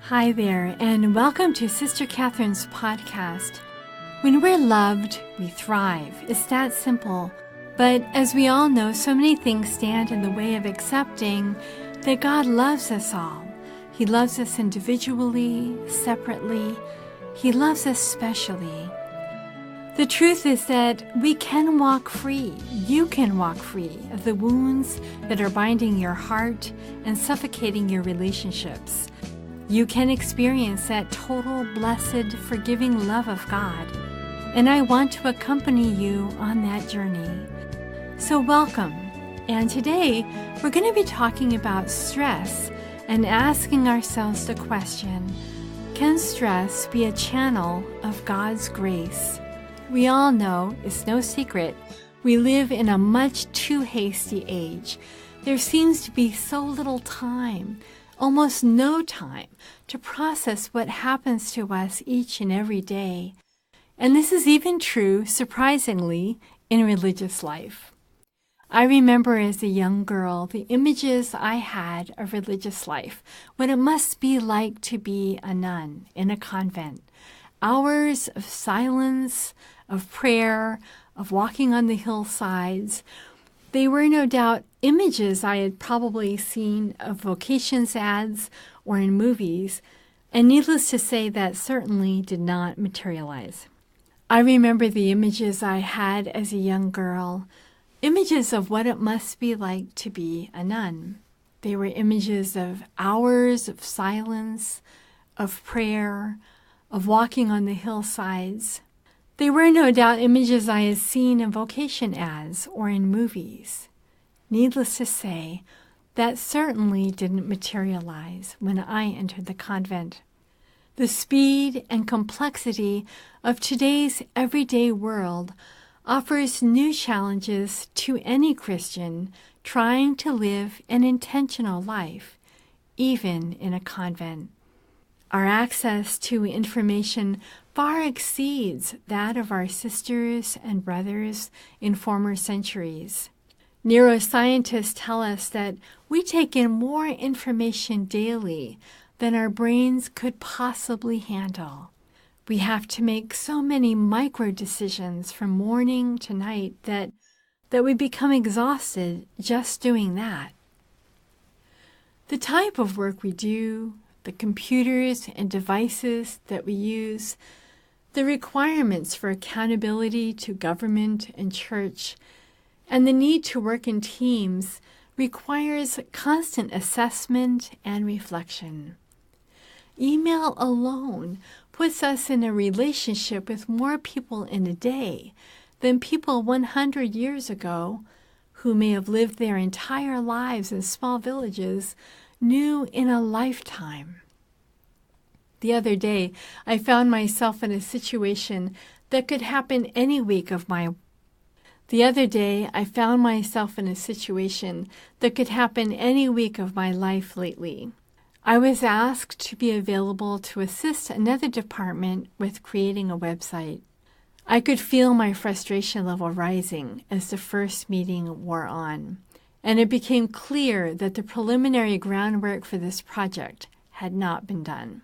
Hi there, and welcome to Sister Catherine's podcast. When we're loved, we thrive. It's that simple. But as we all know, so many things stand in the way of accepting that God loves us all. He loves us individually, separately. He loves us specially. The truth is that we can walk free. You can walk free of the wounds that are binding your heart and suffocating your relationships. You can experience that total, blessed, forgiving love of God. And I want to accompany you on that journey. So welcome. And today, we're going to be talking about stress and asking ourselves the question, can stress be a channel of God's grace? We all know, it's no secret, we live in a much too hasty age. There seems to be so little time, almost no time, to process what happens to us each and every day. And this is even true, surprisingly, in religious life. I remember as a young girl the images I had of religious life, what it must be like to be a nun in a convent. Hours of silence, of prayer, of walking on the hillsides. They were no doubt images I had probably seen of vocations ads or in movies, and needless to say, that certainly did not materialize. I remember the images I had as a young girl, images of what it must be like to be a nun. They were images of hours of silence, of prayer, of walking on the hillsides. They were no doubt images I had seen in vocation ads or in movies. Needless to say, that certainly didn't materialize when I entered the convent. The speed and complexity of today's everyday world offers new challenges to any Christian trying to live an intentional life, even in a convent. Our access to information far exceeds that of our sisters and brothers in former centuries. Neuroscientists tell us that we take in more information daily than our brains could possibly handle. We have to make so many micro decisions from morning to night that we become exhausted just doing that. The type of work we do, the computers and devices that we use, the requirements for accountability to government and church, and the need to work in teams requires constant assessment and reflection. Email alone puts us in a relationship with more people in a day than people 100 years ago, who may have lived their entire lives in small villages, knew in a lifetime. The other day, I found myself in a situation that could happen any week of my life lately. I was asked to be available to assist another department with creating a website. I could feel my frustration level rising as the first meeting wore on, and it became clear that the preliminary groundwork for this project had not been done.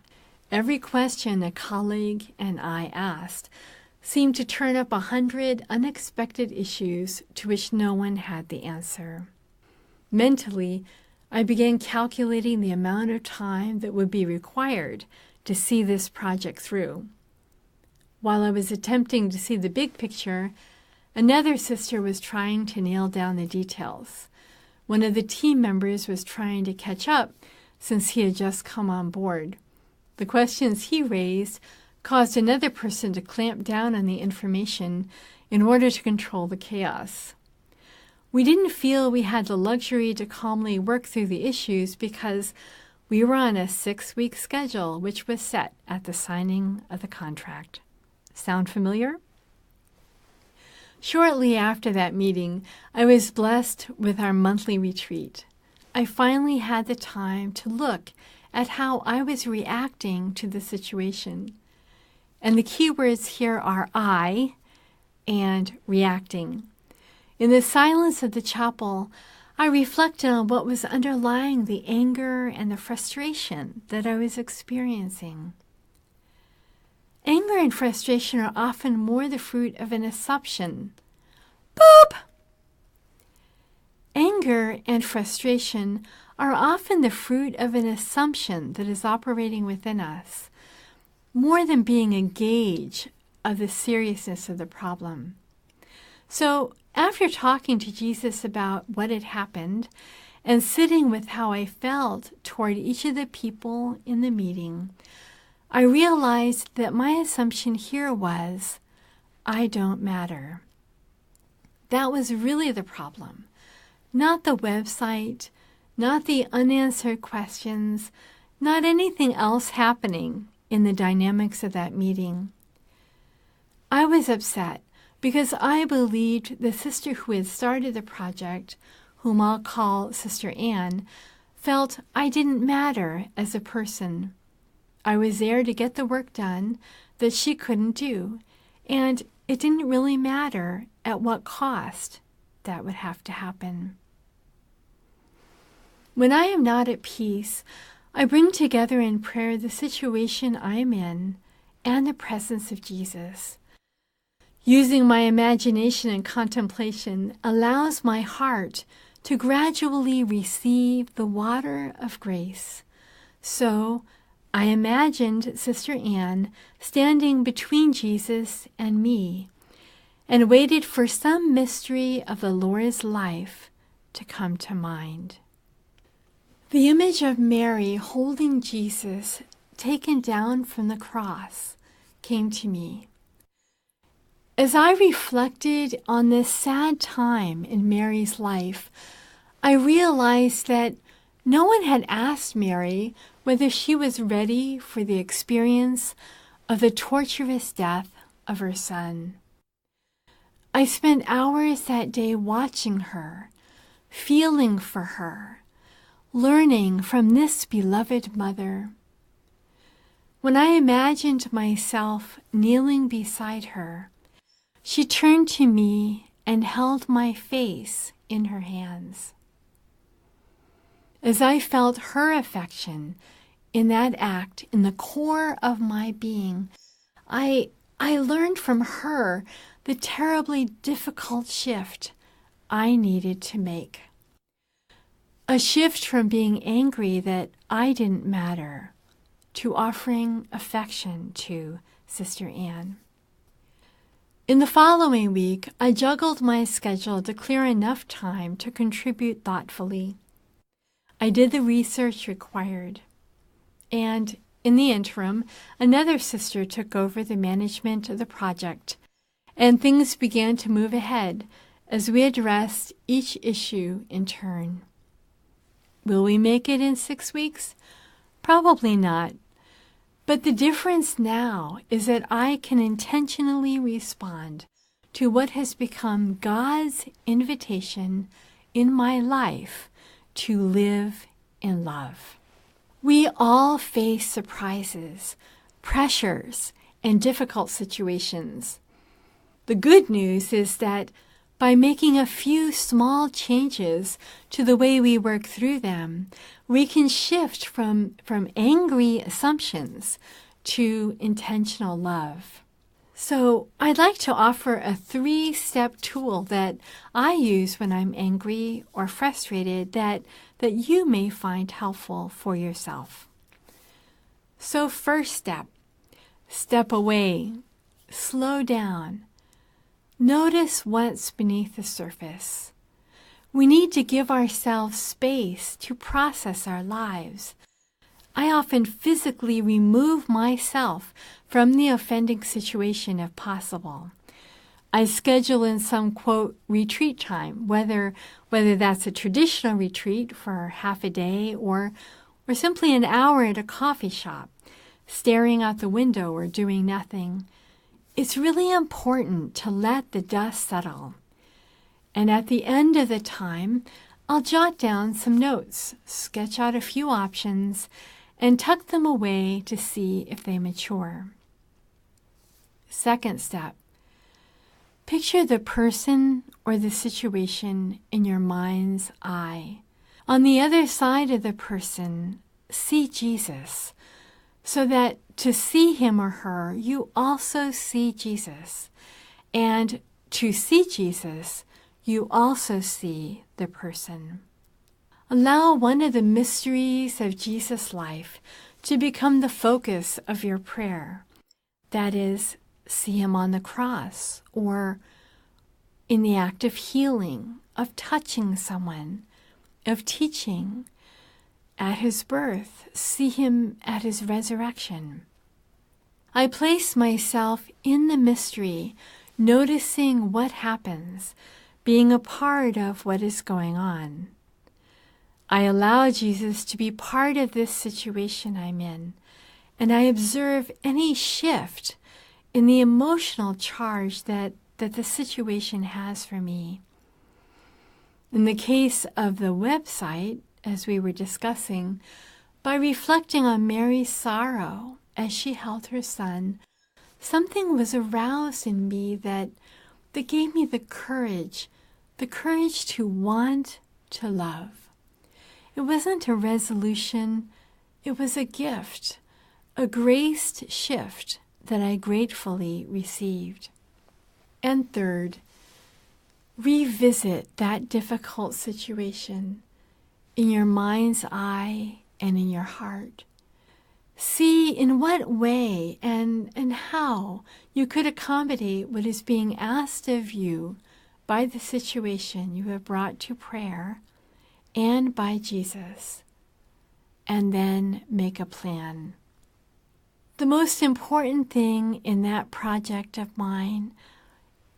Every question a colleague and I asked seemed to turn up 100 unexpected issues to which no one had the answer. Mentally, I began calculating the amount of time that would be required to see this project through. While I was attempting to see the big picture, another sister was trying to nail down the details. One of the team members was trying to catch up since he had just come on board. The questions he raised caused another person to clamp down on the information in order to control the chaos. We didn't feel we had the luxury to calmly work through the issues because we were on a 6-week schedule, which was set at the signing of the contract. Sound familiar? Shortly after that meeting, I was blessed with our monthly retreat. I finally had the time to look at how I was reacting to the situation. And the key words here are I and reacting. In the silence of the chapel, I reflected on what was underlying the anger and the frustration that I was experiencing. Anger and frustration are often more the fruit of an assumption. Boop! Anger and frustration are often the fruit of an assumption that is operating within us, more than being a gauge of the seriousness of the problem. So, after talking to Jesus about what had happened and sitting with how I felt toward each of the people in the meeting, I realized that my assumption here was, I don't matter. That was really the problem, not the website, not the unanswered questions, not anything else happening in the dynamics of that meeting. I was upset because I believed the sister who had started the project, whom I'll call Sister Anne, felt I didn't matter as a person. I was there to get the work done that she couldn't do, and it didn't really matter at what cost that would have to happen. When I am not at peace, I bring together in prayer the situation I am in and the presence of Jesus. Using my imagination and contemplation allows my heart to gradually receive the water of grace. So, I imagined Sister Anne standing between Jesus and me and waited for some mystery of the Lord's life to come to mind. The image of Mary holding Jesus taken down from the cross came to me. As I reflected on this sad time in Mary's life, I realized that no one had asked Mary whether she was ready for the experience of the torturous death of her son. I spent hours that day watching her, feeling for her, learning from this beloved mother. When I imagined myself kneeling beside her, she turned to me and held my face in her hands. As I felt her affection in that act, in the core of my being, I learned from her the terribly difficult shift I needed to make. A shift from being angry that I didn't matter to offering affection to Sister Anne. In the following week, I juggled my schedule to clear enough time to contribute thoughtfully. I did the research required, and in the interim, another sister took over the management of the project, and things began to move ahead as we addressed each issue in turn. Will we make it in 6 weeks? Probably not. But the difference now is that I can intentionally respond to what has become God's invitation in my life to live in love. We all face surprises, pressures, and difficult situations. The good news is that by making a few small changes to the way we work through them, we can shift from angry assumptions to intentional love. So I'd like to offer a 3-step tool that I use when I'm angry or frustrated that you may find helpful for yourself. So first step, step away, slow down. Notice what's beneath the surface. We need to give ourselves space to process our lives. I often physically remove myself from the offending situation if possible. I schedule in some, quote, retreat time, whether that's a traditional retreat for half a day or simply an hour at a coffee shop, staring out the window or doing nothing. It's really important to let the dust settle. And at the end of the time, I'll jot down some notes, sketch out a few options, and tuck them away to see if they mature. Second step, Picture the person or the situation in your mind's eye. On the other side of the person, see Jesus, so that to see him or her, you also see Jesus. And to see Jesus, you also see the person. Allow one of the mysteries of Jesus' life to become the focus of your prayer. That is, see him on the cross, or in the act of healing, of touching someone, of teaching. At his birth, see him at his resurrection. I place myself in the mystery, noticing what happens, being a part of what is going on. I allow Jesus to be part of this situation I'm in, and I observe any shift in the emotional charge that the situation has for me. In the case of the website, as we were discussing, by reflecting on Mary's sorrow as she held her son, something was aroused in me that gave me the courage to want to love. It wasn't a resolution, it was a gift, a graced shift that I gratefully received. And third, revisit that difficult situation in your mind's eye and in your heart. See in what way and how you could accommodate what is being asked of you by the situation you have brought to prayer and by Jesus, and then make a plan. The most important thing in that project of mine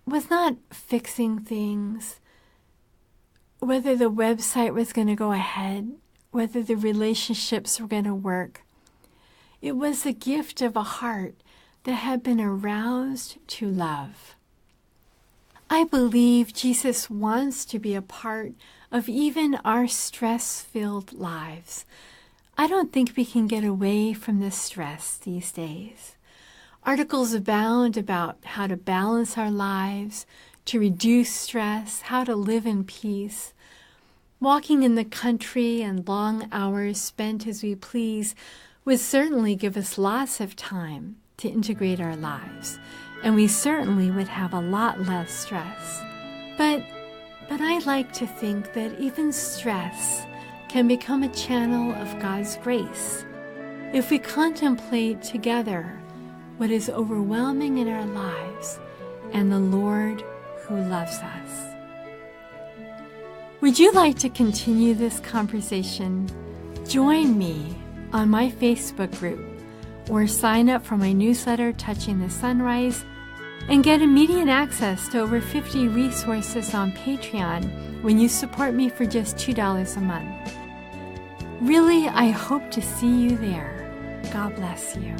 was not fixing things, whether the website was going to go ahead, whether the relationships were going to work. It was the gift of a heart that had been aroused to love. I believe Jesus wants to be a part of even our stress-filled lives. I don't think we can get away from the stress these days. Articles abound about how to balance our lives, to reduce stress, how to live in peace. Walking in the country and long hours spent as we please would certainly give us lots of time to integrate our lives, and we certainly would have a lot less stress. But I like to think that even stress can become a channel of God's grace if we contemplate together what is overwhelming in our lives and the Lord who loves us. Would you like to continue this conversation? Join me on my Facebook group or sign up for my newsletter, Touching the Sunrise, and get immediate access to over 50 resources on Patreon when you support me for just $2 a month. Really, I hope to see you there. God bless you.